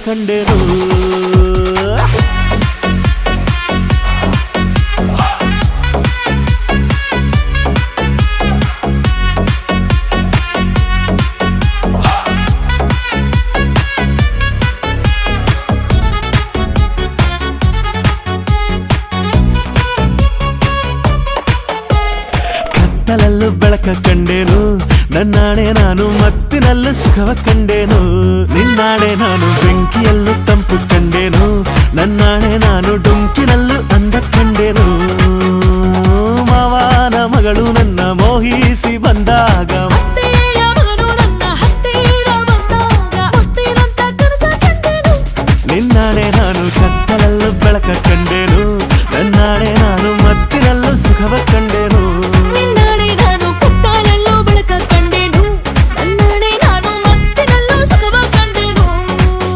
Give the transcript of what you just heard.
ಕಂಡೆನು ಕತ್ತಲಲ್ಲೂ ಬೆಳಕ ಕಂಡೇನು ನನ್ನಾಣೆ ನಾನು ಮತ್ತಿನಲ್ಲೂ ಸುಖವ ಕಂಡೇನು ನಿನ್ನಾಣೆ ನಾನು ಬೆಂಕಿಯಲ್ಲೂ